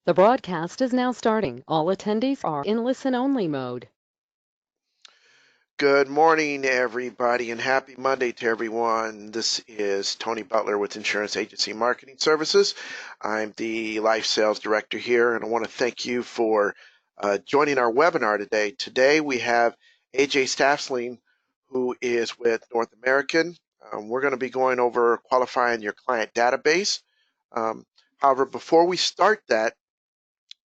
The broadcast is now starting. All attendees are in listen-only mode. Good morning, everybody, and happy Monday to everyone. This is Tony Butler with Insurance Agency Marketing Services. I'm the Life Sales Director here, and I want to thank you for joining our webinar today. Today we have AJ Staffsling, who is with North American. We're going to be going over qualifying your client database. However, before we start that,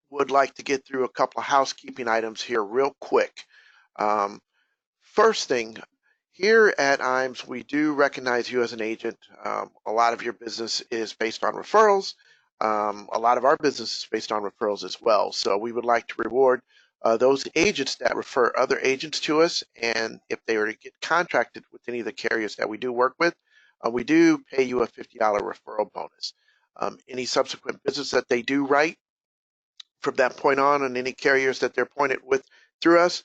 would like to get through a couple of housekeeping items here real quick. Um, First thing, here at IAMS, we do recognize you as an agent. A lot of your business is based on referrals. A lot of our business is based on referrals as well. So we would like to reward those agents that refer other agents to us. And if they were to get contracted with any of the carriers that we do work with, we do pay you a $50 referral bonus. Any subsequent business that they do write from that point on, and any carriers that they're appointed with through us,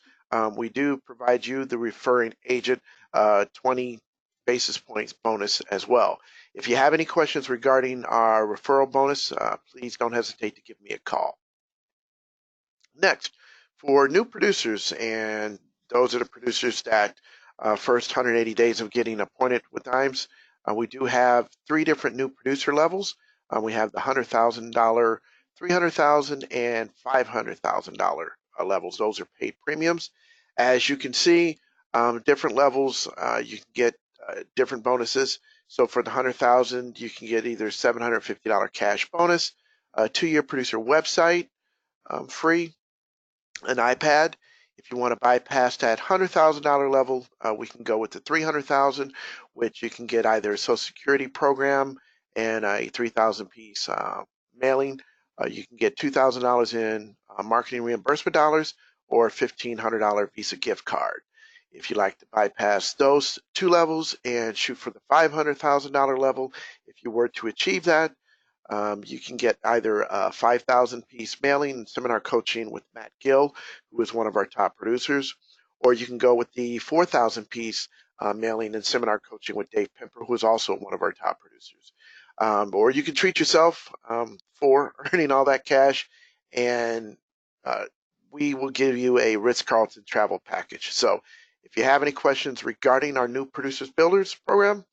we do provide you the referring agent 20 basis points bonus as well. If you have any questions regarding our referral bonus, please don't hesitate to give me a call. Next, for new producers, and those are the producers that first 180 days of getting appointed with IAMS, we do have 3 different new producer levels. We have the $100,000, $300,000, and $500,000 levels. Those are paid premiums. As you can see, different levels, you can get different bonuses. So for the $100,000, you can get either $750 cash bonus, a 2-year producer website free, an iPad. If you want to bypass that $100,000 level, we can go with the $300,000, which you can get either a Social Security program and a 3,000 piece mailing. You can get $2,000 in marketing reimbursement dollars or a $1,500 Visa gift card. If you like to bypass those 2 levels and shoot for the $500,000 level, if you were to achieve that, you can get either a 5,000 piece mailing and seminar coaching with Matt Gill, who is one of our top producers, or you can go with the 4,000 piece mailing and seminar coaching with Dave Pimper, who is also one of our top producers. Or you can treat yourself for earning all that cash, and we will give you a Ritz-Carlton travel package. So if you have any questions regarding our new Producers Builders program,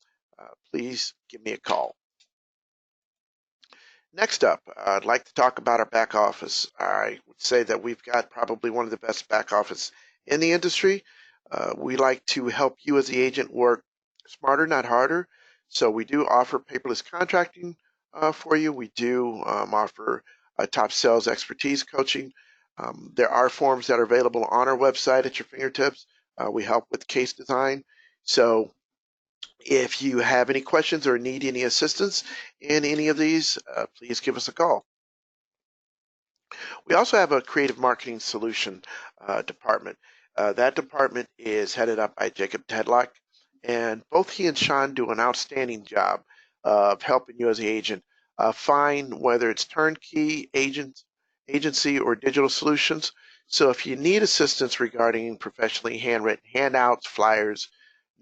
please give me a call. Next up, I'd like to talk about our back office. I would say that we've got probably one of the best back office in the industry. We like to help you as the agent work smarter, not harder. So we do offer paperless contracting for you. We do offer top sales expertise coaching. There are forms that are available on our website at your fingertips. We help with case design. So if you have any questions or need any assistance in any of these, please give us a call. We also have a creative marketing solution department. That department is headed up by Jacob Tedlock, and both he and Sean do an outstanding job of helping you as the agent find whether it's turnkey agency or digital solutions. So if you need assistance regarding professionally handwritten handouts, flyers,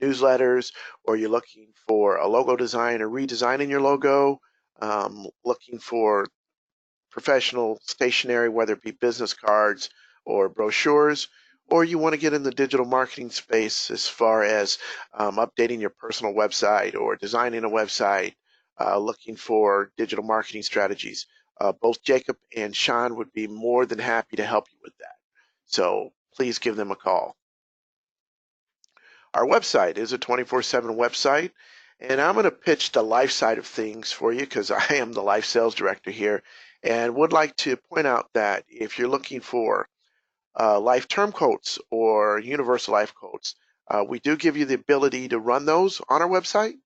newsletters, or you're looking for a logo design or redesigning your logo, looking for professional stationery, whether it be business cards or brochures, or you want to get in the digital marketing space as far as updating your personal website or designing a website, looking for digital marketing strategies. Both Jacob and Sean would be more than happy to help you with that. So please give them a call. Our website is a 24/7 website, and I'm going to pitch the life side of things for you because I am the life sales director here, and would like to point out that if you're looking for life term quotes or universal life quotes, we do give you the ability to run those on our website.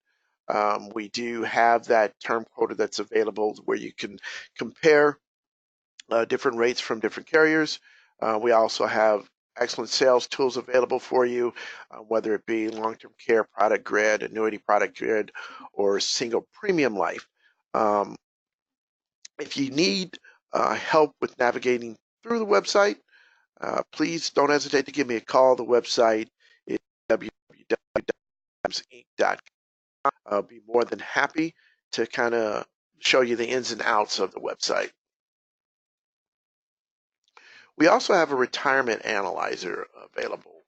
We do have that term quota that's available where you can compare different rates from different carriers. We also have excellent sales tools available for you, whether it be long-term care product grid, annuity product grid, or single premium life. If you need help with navigating through the website, please don't hesitate to give me a call. The website is www.inc.com. I'll be more than happy to kind of show you the ins and outs of the website. We also have a retirement analyzer available.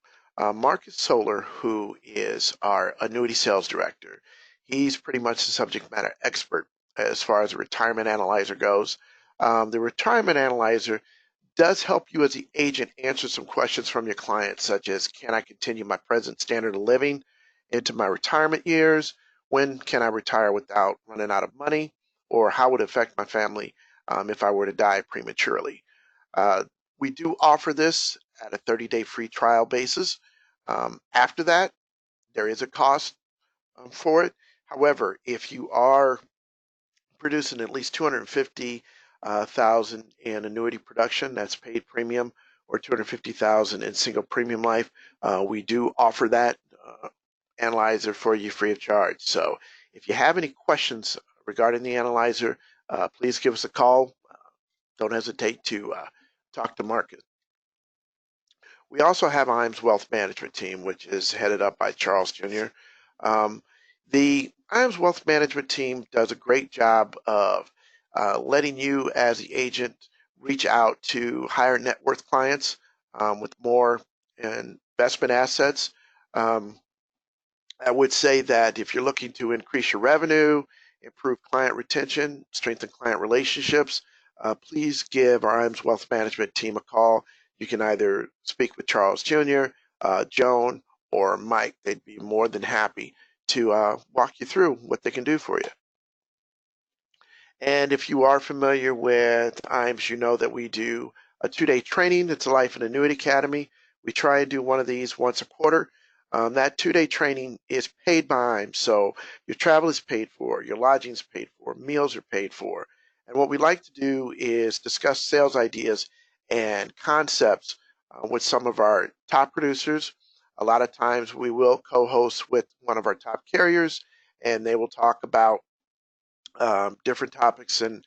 Marcus Solar, who is our annuity sales director, he's pretty much the subject matter expert as far as a retirement analyzer goes. The retirement analyzer does help you as the agent answer some questions from your clients, such as, can I continue my present standard of living into my retirement years? When can I retire without running out of money? Or how would it affect my family if I were to die prematurely? Uh, we do offer this at a 30-day free trial basis. After that, there is a cost for it. However, if you are producing at least 250,000 in annuity production, that's paid premium, or 250,000 in single premium life, we do offer that analyzer for you free of charge. So if you have any questions regarding the analyzer, please give us a call. Don't hesitate to talk to Marcus. We also have IAMS Wealth Management Team, which is headed up by Charles Jr. The IAMS Wealth Management Team does a great job of letting you as the agent reach out to higher net worth clients with more investment assets. I would say that if you're looking to increase your revenue, improve client retention, strengthen client relationships, please give our IAMS Wealth Management Team a call. You can either speak with Charles Jr., Joan, or Mike. They'd be more than happy to walk you through what they can do for you. And if you are familiar with IAMS, you know that we do a 2-day training. It's a Life and Annuity Academy. We try and do one of these once a quarter. That 2-day training is paid by IAMS, so your travel is paid for, your lodging is paid for, meals are paid for. And what we like to do is discuss sales ideas and concepts with some of our top producers. A lot of times we will co-host with one of our top carriers, and they will talk about different topics and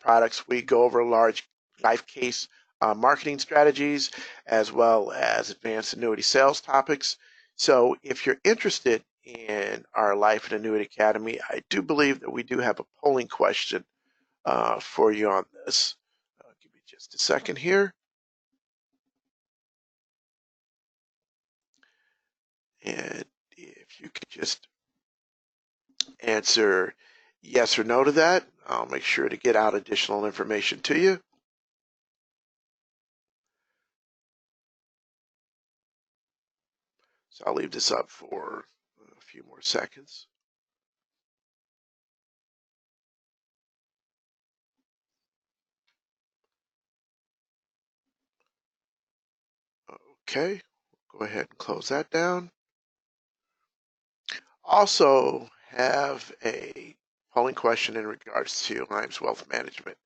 products. We go over large life case marketing strategies as well as advanced annuity sales topics. So if you're interested in our Life and Annuity Academy, I do believe that we do have a polling question for you on this. Give me just a second here. And if you could just answer yes or no to that, I'll make sure to get out additional information to you. So I'll leave this up for a few more seconds. Okay, go ahead and close that down. Also have a polling question in regards to IAMS Wealth Management.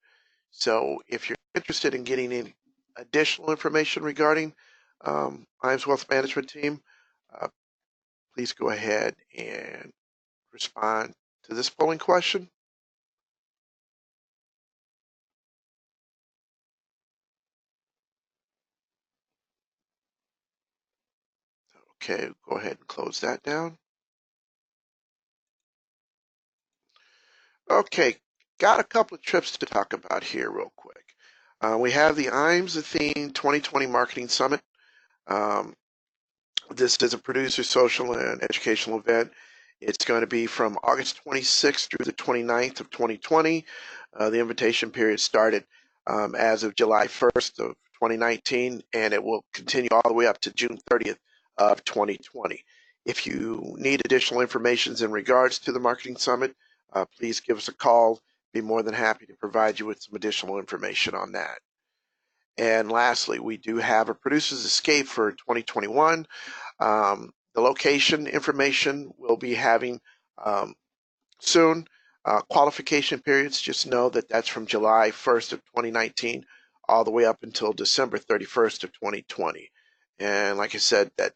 So if you're interested in getting any additional information regarding IAMS Wealth Management Team, please go ahead and respond to this polling question. Okay, go ahead and close that down. Okay, got a couple of trips to talk about here real quick. We have the IAMS Athene 2020 Marketing Summit. This is a producer social and educational event. It's going to be from August 26th through the 29th of 2020. The invitation period started as of July 1st of 2019, and it will continue all the way up to June 30th of 2020. If you need additional information in regards to the Marketing Summit, please give us a call. Be more than happy to provide you with some additional information on that. And lastly, we do have a Producer's Escape for 2021. The location information we'll be having soon. Qualification periods, just know that that's from July 1st of 2019 all the way up until December 31st of 2020. And like I said, that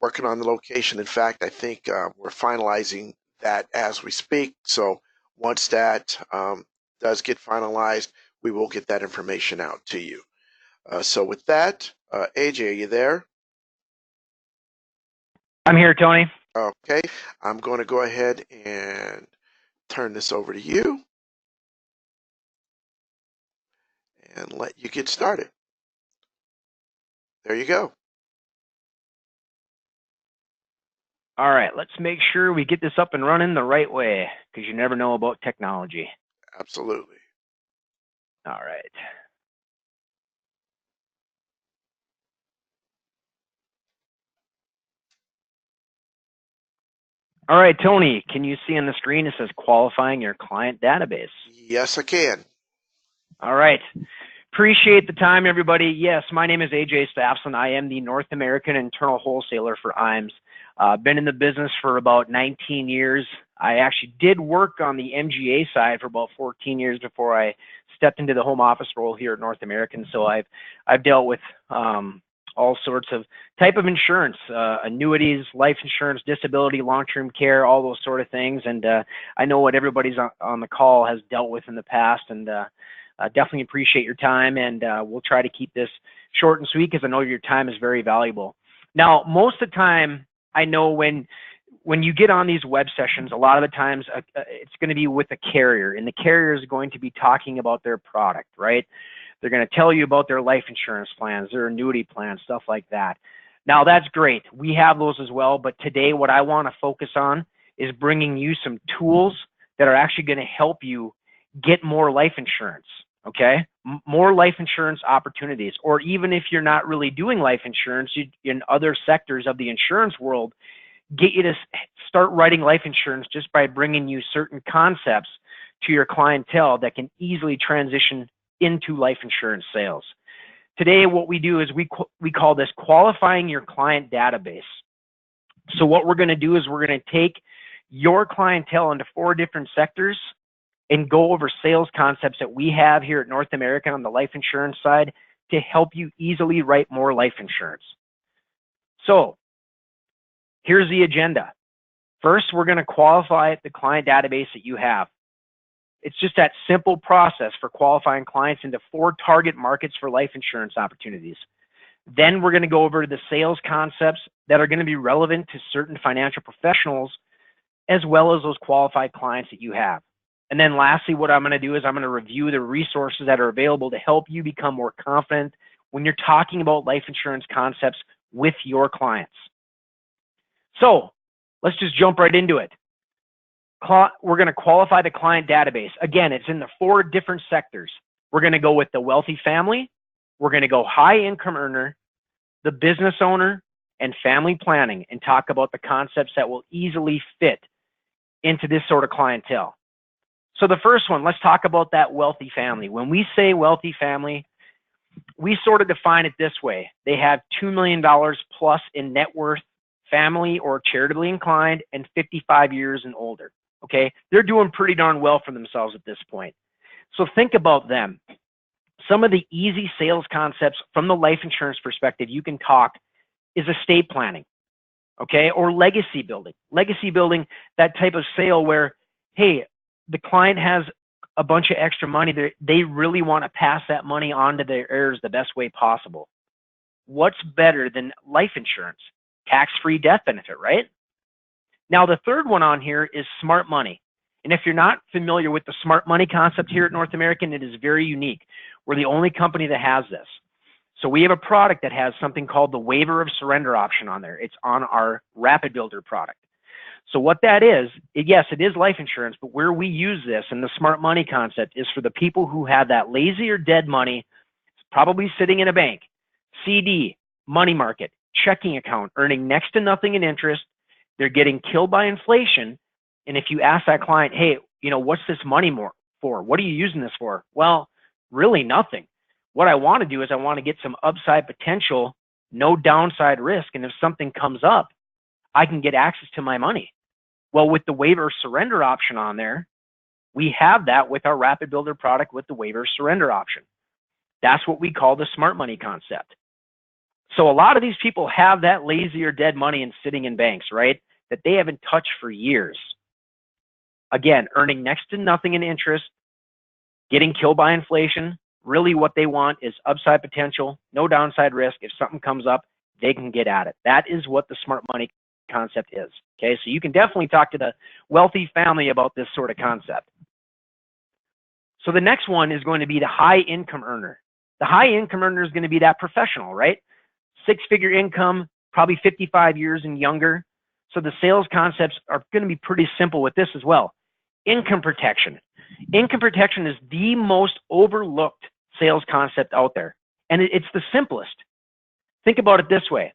working on the location. In fact, I think we're finalizing that as we speak. So once that does get finalized, we will get that information out to you. So with that, AJ, are you there? I'm here, Tony. Okay, I'm going to go ahead and turn this over to you and let you get started. There you go. All right, let's make sure we get this up and running the right way, because you never know about technology. Absolutely. All right. All right, Tony, can you see on the screen it says qualifying your client database? Yes, I can. All right. Appreciate the time, everybody. Yes, my name is AJ Staffson. I am the North American internal wholesaler for IAMS. Been in the business for about 19 years. I actually did work on the MGA side for about 14 years before I stepped into the home office role here at North American. So I've dealt with all sorts of type of insurance, annuities, life insurance, disability, long-term care, all those sort of things. And I know what everybody's on the call has dealt with in the past, and definitely appreciate your time, and we'll try to keep this short and sweet because I know your time is very valuable. Now, most of the time, I know when you get on these web sessions, a lot of the times it's going to be with a carrier, and the carrier is going to be talking about their product, right? They're going to tell you about their life insurance plans, their annuity plans, stuff like that. Now, that's great. We have those as well, but today what I want to focus on is bringing you some tools that are actually going to help you get more life insurance, okay? More life insurance opportunities, or even if you're not really doing life insurance in other sectors of the insurance world, get you to start writing life insurance just by bringing you certain concepts to your clientele that can easily transition into life insurance sales. Today, what we do is we call this qualifying your client database. So what we're going to do is we're going to take your clientele into 4 different sectors and go over sales concepts that we have here at North American on the life insurance side to help you easily write more life insurance. So here's the agenda. First, we're going to qualify the client database that you have. It's just that simple process for qualifying clients into 4 target markets for life insurance opportunities. Then we're going to go over the sales concepts that are going to be relevant to certain financial professionals, as well as those qualified clients that you have. And then lastly, what I'm going to do is I'm going to review the resources that are available to help you become more confident when you're talking about life insurance concepts with your clients. So let's just jump right into it. We're going to qualify the client database. Again, it's in the 4 different sectors. We're going to go with the wealthy family. We're going to go high income earner, the business owner, and family planning, and talk about the concepts that will easily fit into this sort of clientele. So the first one, let's talk about that wealthy family. When we say wealthy family, we sort of define it this way. They have $2 million plus in net worth, family or charitably inclined, and 55 years and older. Okay, they're doing pretty darn well for themselves at this point. So think about them. Some of the easy sales concepts from the life insurance perspective you can talk is estate planning, okay, or legacy building. Legacy building, that type of sale where, hey, the client has a bunch of extra money. They really want to pass that money on to their heirs the best way possible. What's better than life insurance? Tax-free death benefit, right? Now, the third one on here is smart money. And if you're not familiar with the smart money concept here at North American, it is very unique. We're the only company that has this. So we have a product that has something called the waiver of surrender option on there. It's on our Rapid Builder product. So what that is, yes, it is life insurance, but where we use this and the smart money concept is for the people who have that lazy or dead money, probably sitting in a bank, CD, money market, checking account, earning next to nothing in interest. They're getting killed by inflation. And if you ask that client, hey, what's this money for? What are you using this for? Well, really nothing. What I want to do is I want to get some upside potential, no downside risk. And if something comes up, I can get access to my money. Well, with the waiver surrender option on there, we have that with our Rapid Builder product with the waiver surrender option. That's what we call the smart money concept. So a lot of these people have that lazy or dead money and sitting in banks, right? That they haven't touched for years. Again, earning next to nothing in interest, getting killed by inflation. Really what they want is upside potential, no downside risk. If something comes up, they can get at it. That is what the smart money concept is. Okay, so you can definitely talk to the wealthy family about this sort of concept. So the next one is going to be the high income earner. The high income earner is going to be that professional, right? six-figure income, probably 55 years and younger. So the sales concepts are going to be pretty simple with this as well. Income protection. Income protection is the most overlooked sales concept out there, and it's the simplest. Think about it this way.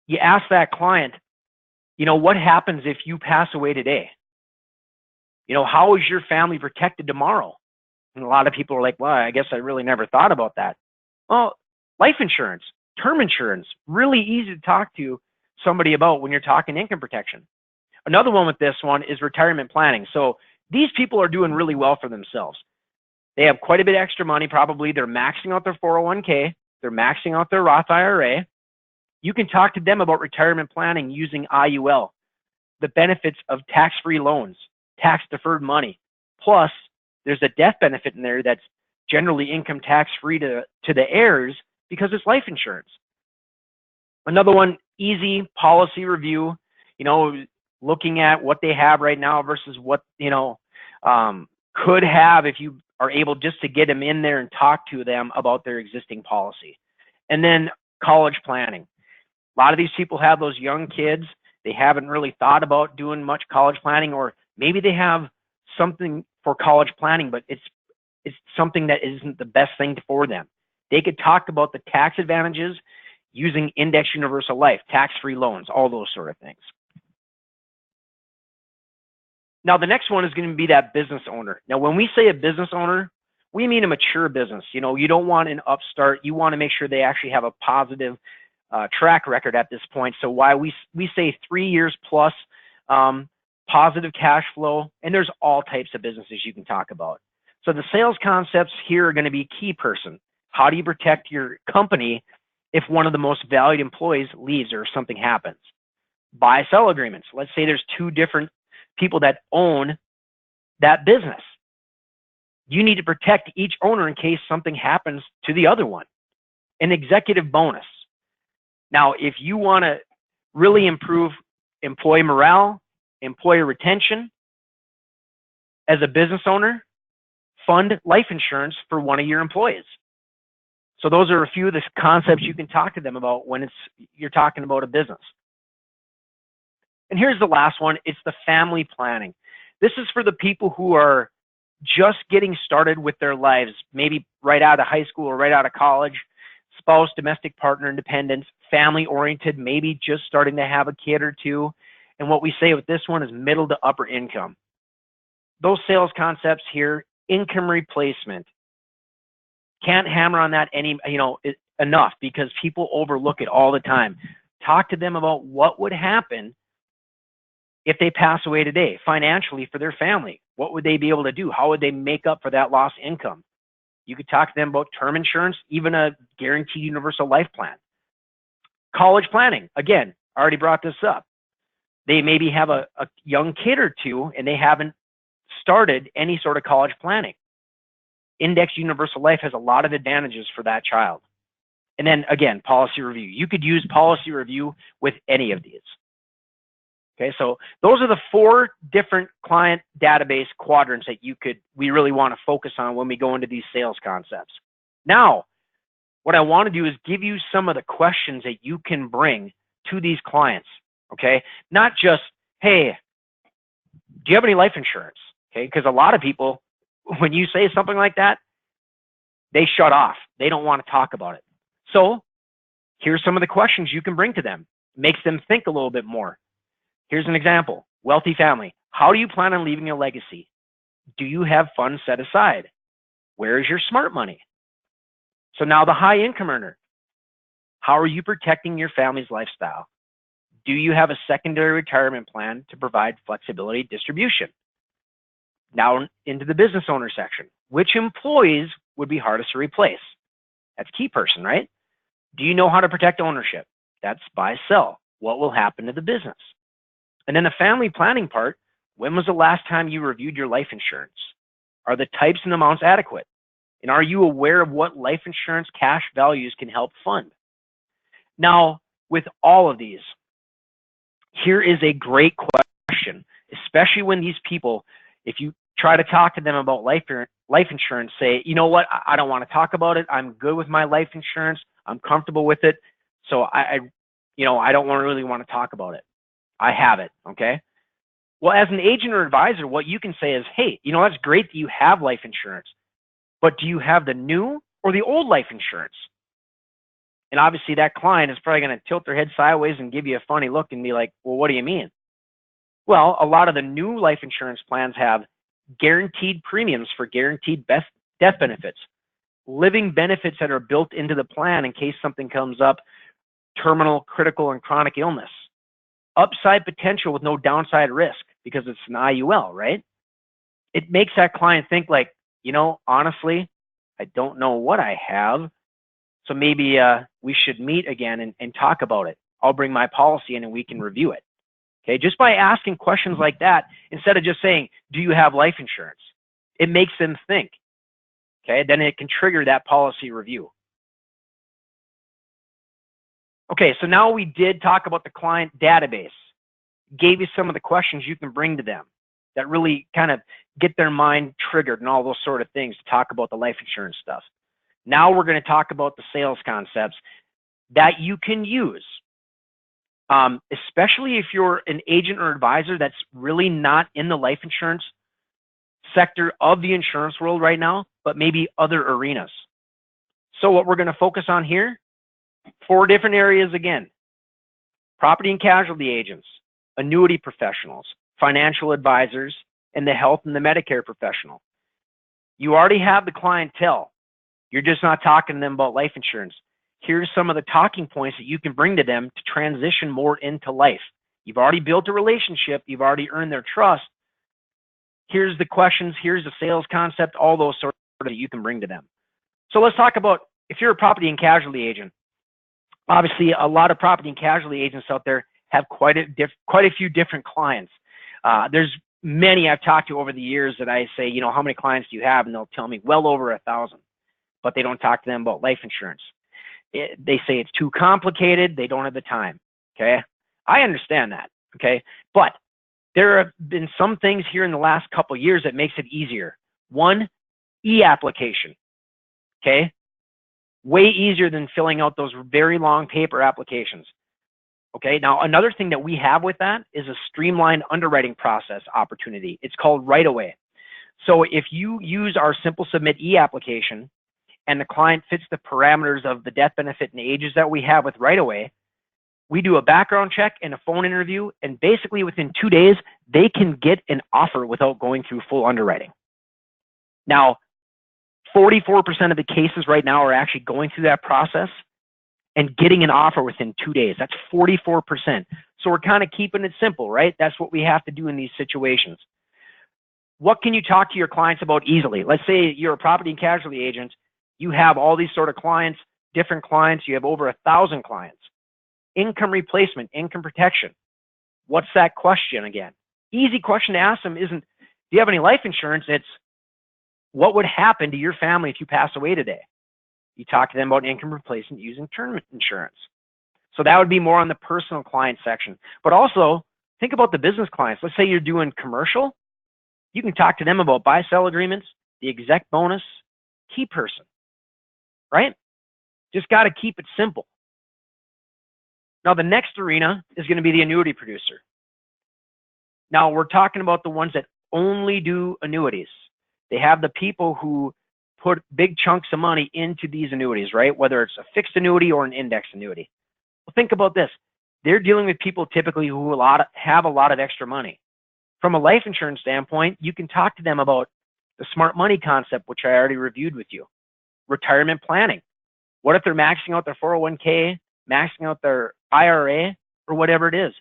You ask that client, what happens if you pass away today? How is your family protected tomorrow? And a lot of people are like, well, I guess I really never thought about that. Well, life insurance, term insurance, really easy to talk to somebody about when you're talking income protection. Another one with this one is retirement planning. So these people are doing really well for themselves. They have quite a bit extra money, probably. They're maxing out their 401k. They're maxing out their Roth IRA. You can talk to them about retirement planning using IUL, the benefits of tax-free loans, tax-deferred money. Plus, there's a death benefit in there that's generally income tax-free to the heirs because it's life insurance. Another one, easy policy review, looking at what they have right now versus what, could have if you are able just to get them in there and talk to them about their existing policy. And then college planning. A lot of these people have those young kids. They haven't really thought about doing much college planning, or maybe they have something for college planning, but it's something that isn't the best thing for them. They could talk about the tax advantages using Index Universal Life, tax-free loans, all those sort of things. Now, the next one is going to be that business owner. Now, when we say a business owner, we mean a mature business. You don't want an upstart. You want to make sure they actually have a positive track record at this point. So why we say 3 years plus, positive cash flow, and there's all types of businesses you can talk about. So the sales concepts here are going to be key person. How do you protect your company if one of the most valued employees leaves or something happens? Buy-sell agreements. Let's say there's two different people that own that business. You need to protect each owner in case something happens to the other one. An executive bonus. Now, if you want to really improve employee morale, employee retention, as a business owner, fund life insurance for one of your employees. So those are a few of the concepts you can talk to them about when you're talking about a business. And here's the last one. It's the family planning. This is for the people who are just getting started with their lives, maybe right out of high school or right out of college, spouse, domestic partner, independence, family-oriented, maybe just starting to have a kid or two. And what we say with this one is middle to upper income. Those sales concepts here, income replacement. Can't hammer on that enough because people overlook it all the time. Talk to them about what would happen if they pass away today financially for their family. What would they be able to do? How would they make up for that lost income? You could talk to them about term insurance, even a guaranteed universal life plan. College planning, again, I already brought this up. They maybe have a young kid or two and they haven't started any sort of college planning. Index Universal Life has a lot of advantages for that child. And then again, policy review. You could use policy review with any of these. Okay, so those are the 4 different client database quadrants that we really want to focus on when we go into these sales concepts. Now, what I want to do is give you some of the questions that you can bring to these clients. Okay, not just, hey, do you have any life insurance? Okay, because a lot of people, when you say something like that, they shut off. They don't want to talk about it. So here's some of the questions you can bring to them. Makes them think a little bit more. Here's an example. Wealthy family. How do you plan on leaving a legacy? Do you have funds set aside? Where is your smart money? So now the high income earner. How are you protecting your family's lifestyle? Do you have a secondary retirement plan to provide flexibility distribution? Now into the business owner section. Which employees would be hardest to replace? That's key person, right? Do you know how to protect ownership? That's buy, sell. What will happen to the business? And then the family planning part, when was the last time you reviewed your life insurance? Are the types and amounts adequate? And are you aware of what life insurance cash values can help fund? Now, with all of these, here is a great question, especially when these people, if you try to talk to them about life insurance, say, you know what, I don't want to talk about it. I'm good with my life insurance. I'm comfortable with it. So I don't really want to talk about it. I have it, okay? Well, as an agent or advisor, what you can say is, hey, that's great that you have life insurance, but do you have the new or the old life insurance? And obviously that client is probably going to tilt their head sideways and give you a funny look and be like, well, what do you mean? Well, a lot of the new life insurance plans have guaranteed premiums for guaranteed death benefits, living benefits that are built into the plan in case something comes up, terminal, critical, and chronic illness, upside potential with no downside risk because it's an IUL, right? It makes that client think like, honestly, I don't know what I have. So maybe we should meet again and talk about it. I'll bring my policy in and we can review it. Okay, just by asking questions like that, instead of just saying, do you have life insurance? It makes them think. Okay, then it can trigger that policy review. Okay, so now we did talk about the client database. Gave you some of the questions you can bring to them that really kind of get their mind triggered and all those sort of things to talk about the life insurance stuff. Now we're going to talk about the sales concepts that you can use, especially if you're an agent or advisor that's really not in the life insurance sector of the insurance world right now, but maybe other arenas. So what we're going to focus on here, 4 different areas again: property and casualty agents, annuity professionals, financial advisors, and the health and the Medicare professional. You already have the clientele. You're just not talking to them about life insurance. Here's some of the talking points that you can bring to them to transition more into life. You've already built a relationship. You've already earned their trust. Here's the questions. Here's the sales concept, all those sort of that you can bring to them. So let's talk about if you're a property and casualty agent. Obviously, a lot of property and casualty agents out there have quite a few different clients. There's many I've talked to over the years that I say, how many clients do you have? And they'll tell me well over 1,000, but they don't talk to them about life insurance. They say it's too complicated. They don't have the time. Okay. I understand that. Okay. But there have been some things here in the last couple of years that makes it easier. One, e-application. Okay. Way easier than filling out those very long paper applications. Okay, now another thing that we have with that is a streamlined underwriting process opportunity. It's called Right Away. So if you use our Simple Submit e-application and the client fits the parameters of the death benefit and ages that we have with Right Away, we do a background check and a phone interview, and basically within 2 days, they can get an offer without going through full underwriting. Now, 44% of the cases right now are actually going through that process and getting an offer within 2 days. That's 44%. So we're kind of keeping it simple, right? That's what we have to do in these situations. What can you talk to your clients about easily? Let's say you're a property and casualty agent. You have all these sort of clients, different clients. You have over 1,000 clients. Income replacement, income protection. What's that question again? Easy question to ask them isn't, do you have any life insurance? It's, what would happen to your family if you pass away today? You talk to them about income replacement using term insurance. So that would be more on the personal client section. But also, think about the business clients. Let's say you're doing commercial. You can talk to them about buy-sell agreements, the exec bonus, key person, right? Just got to keep it simple. Now, the next arena is going to be the annuity producer. Now, we're talking about the ones that only do annuities. They have the people who put big chunks of money into these annuities, right? Whether it's a fixed annuity or an index annuity. Well, think about this. They're dealing with people typically who have a lot of extra money. From a life insurance standpoint, you can talk to them about the smart money concept, which I already reviewed with you. Retirement planning. What if they're maxing out their 401k, maxing out their IRA, or whatever it is?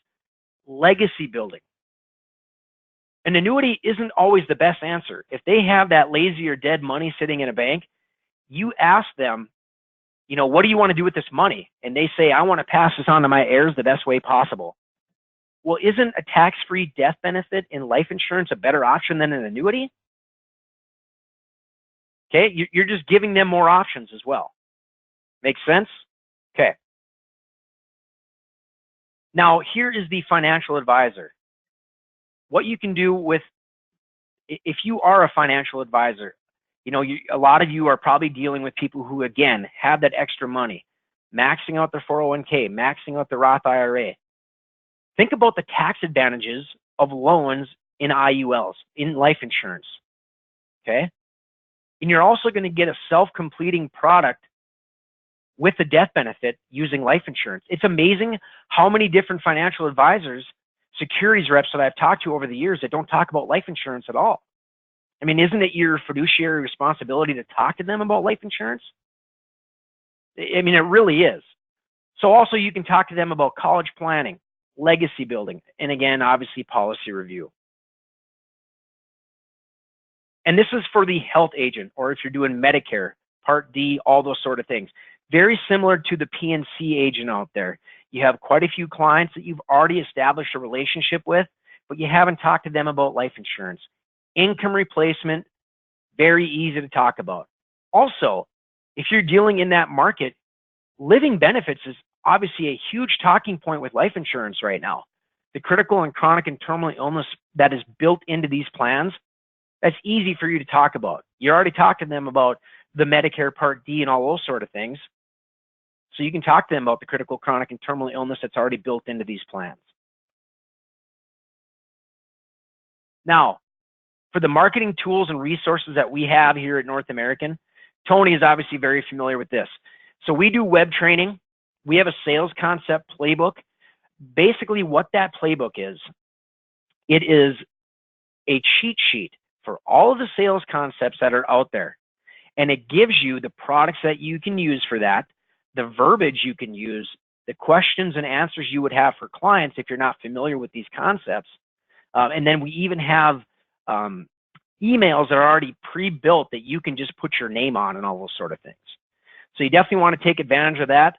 Legacy building. An annuity isn't always the best answer. If they have that lazy or dead money sitting in a bank, you ask them, what do you want to do with this money? And they say, I want to pass this on to my heirs the best way possible. Well, isn't a tax-free death benefit in life insurance a better option than an annuity? Okay, you're just giving them more options as well. Make sense? Okay. Now, here is the financial advisor. What you can do with, if you are a financial advisor, a lot of you are probably dealing with people who, again, have that extra money. maxing out their 401k, maxing out their Roth IRA. Think about the tax advantages of loans in IULs, in life insurance, okay? And you're also going to get a self-completing product with a death benefit using life insurance. It's amazing how many different financial advisors, securities reps that I've talked to over the years that don't talk about life insurance at all. I mean, isn't it your fiduciary responsibility to talk to them about life insurance? I mean, it really is. So also you can talk to them about college planning, legacy building, and again, obviously policy review. And this is for the health agent, or if you're doing Medicare, Part D, all those sort of things. Very similar to the PNC agent out there. You have quite a few clients that you've already established a relationship with, but you haven't talked to them about life insurance. Income replacement, very easy to talk about. Also, if you're dealing in that market, living benefits is obviously a huge talking point with life insurance right now. The critical and chronic and terminal illness that is built into these plans, that's easy for you to talk about. You already talked to them about the Medicare Part D and all those sort of things. So you can talk to them about the critical, chronic, and terminal illness that's already built into these plans. Now, for the marketing tools and resources that we have here at North American, Tony is obviously very familiar with this. So we do web training. We have a sales concept playbook. Basically what that playbook is, it is a cheat sheet for all of the sales concepts that are out there. And it gives you the products that you can use for that, the verbiage you can use, the questions and answers you would have for clients if you're not familiar with these concepts. And then we even have emails that are already pre-built that you can just put your name on and all those sort of things. So you definitely want to take advantage of that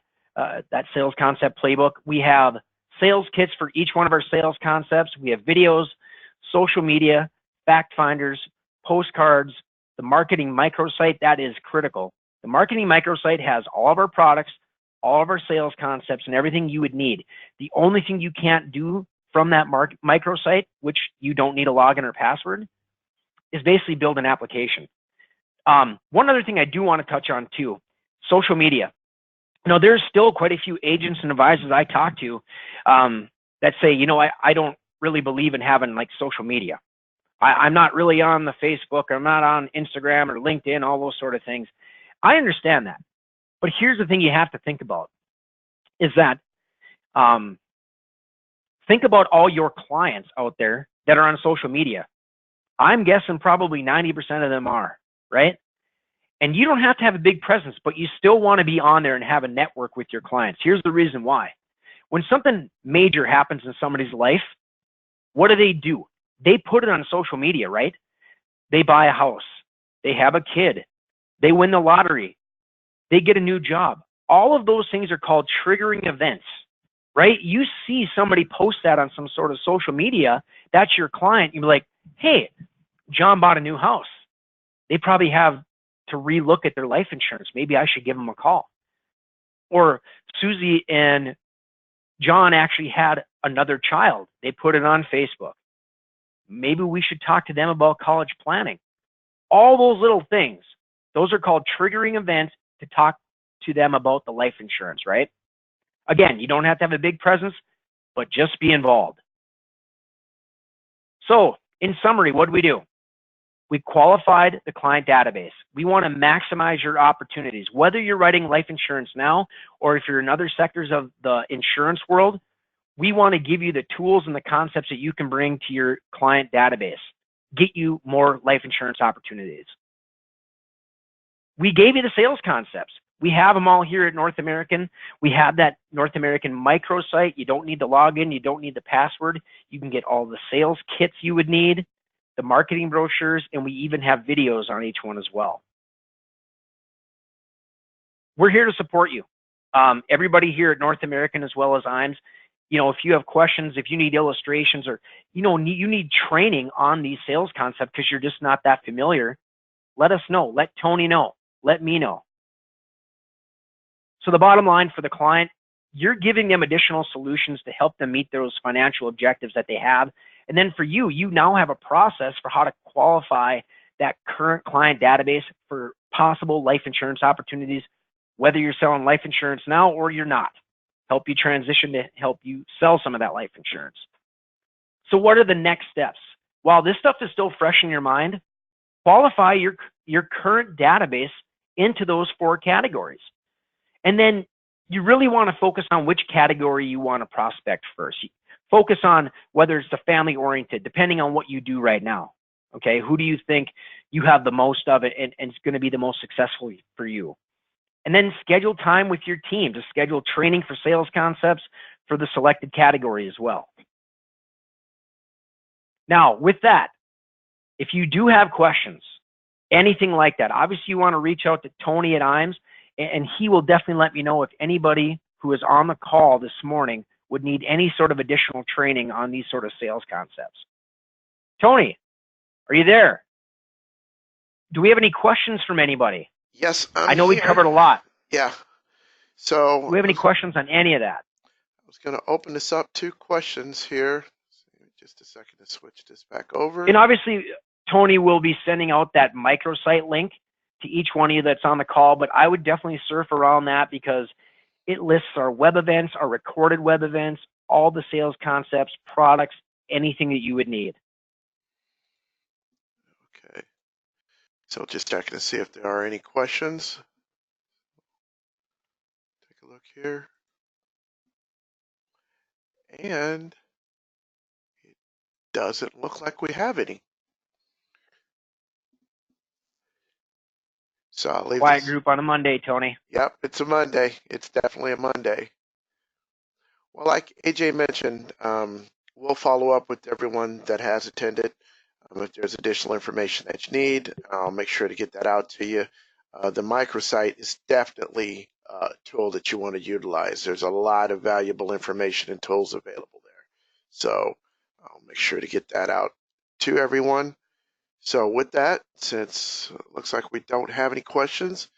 sales concept playbook. We have sales kits for each one of our sales concepts. We have videos, social media, fact finders, postcards, the marketing microsite. That is critical. The marketing microsite has all of our products, all of our sales concepts, and everything you would need. The only thing you can't do from that microsite, which you don't need a login or password, is basically build an application. One other thing I do want to touch on too, social media. Now, there's still quite a few agents and advisors I talk to that say, you know, I don't really believe in having like social media. I'm not really on the Facebook, I'm not on Instagram or LinkedIn, all those sort of things. I understand that. But here's the thing you have to think about is that think about all your clients out there that are on social media. I'm guessing probably 90% of them are, right? And you don't have to have a big presence, but you still want to be on there and have a network with your clients. Here's the reason why. When something major happens in somebody's life, what do? They put it on social media, right? They buy a house. They have a kid. They win the lottery. They get a new job. All of those things are called triggering events, right? You see somebody post that on some sort of social media, that's your client. You're like, hey, John bought a new house. They probably have to relook at their life insurance. Maybe I should give them a call. Or Susie and John actually had another child. They put it on Facebook. Maybe we should talk to them about college planning. All those little things, those are called triggering events to talk to them about the life insurance, right? Again, you don't have to have a big presence, but just be involved. So, in summary, what do? We qualified the client database. We want to maximize your opportunities, whether you're writing life insurance now or if you're in other sectors of the insurance world. We want to give you the tools and the concepts that you can bring to your client database, get you more life insurance opportunities. We gave you the sales concepts. We have them all here at North American. We have that North American microsite. You don't need the login. You don't need the password. You can get all the sales kits you would need, the marketing brochures, and we even have videos on each one as well. We're here to support you. Everybody here at North American as well as IAMS, you know, if you have questions, if you need illustrations or, you know, you need training on these sales concepts because you're just not that familiar, let us know. Let Tony know. Let me know. So the bottom line for the client, you're giving them additional solutions to help them meet those financial objectives that they have. And then for you, you now have a process for how to qualify that current client database for possible life insurance opportunities whether you're selling life insurance now or you're not. Help you transition to help you sell some of that life insurance. So what are the next steps? While this stuff is still fresh in your mind, qualify your current database into those 4 categories. And then you really want to focus on which category you want to prospect first. Focus on whether it's the family oriented, depending on what you do right now. Okay, who do you think you have the most of it and it's going to be the most successful for you? And then schedule time with your team to schedule training for sales concepts for the selected category as well. Now, with that, if you do have questions, anything like that, obviously you want to reach out to Tony at IAMS, and he will definitely let me know if anybody who is on the call this morning would need any sort of additional training on these sort of sales concepts. Tony, are you there? Do we have any questions from anybody? Yes, I know we covered a lot. Yeah. So do we have any questions on any of that? I was going to open this up to questions here. Just a second to switch this back over. And obviously, Tony will be sending out that microsite link to each one of you that's on the call, but I would definitely surf around that because it lists our web events, our recorded web events, all the sales concepts, products, anything that you would need. Okay. So just checking to see if there are any questions. Take a look here. And it doesn't look like we have any. So I'll leave Quiet this. group on a Monday, Tony. Yep, it's a Monday. It's definitely a Monday. Well, like AJ mentioned, we'll follow up with everyone that has attended. If there's additional information that you need, I'll make sure to get that out to you. The microsite is definitely a tool that you want to utilize. There's a lot of valuable information and tools available there. So I'll make sure to get that out to everyone. So with that, since it looks like we don't have any questions,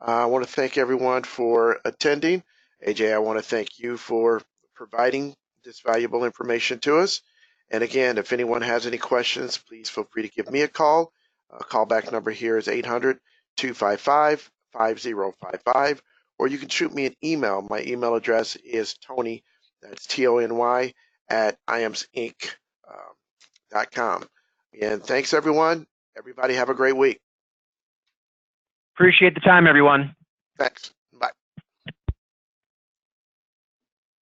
I want to thank everyone for attending. AJ, I want to thank you for providing this valuable information to us. And again, if anyone has any questions, please feel free to give me a call. Callback number here is 800-255-5055, or you can shoot me an email. My email address is Tony, that's Tony, at IAMSinc.com. And thanks, everyone. Everybody have a great week. Appreciate the time, everyone. Thanks.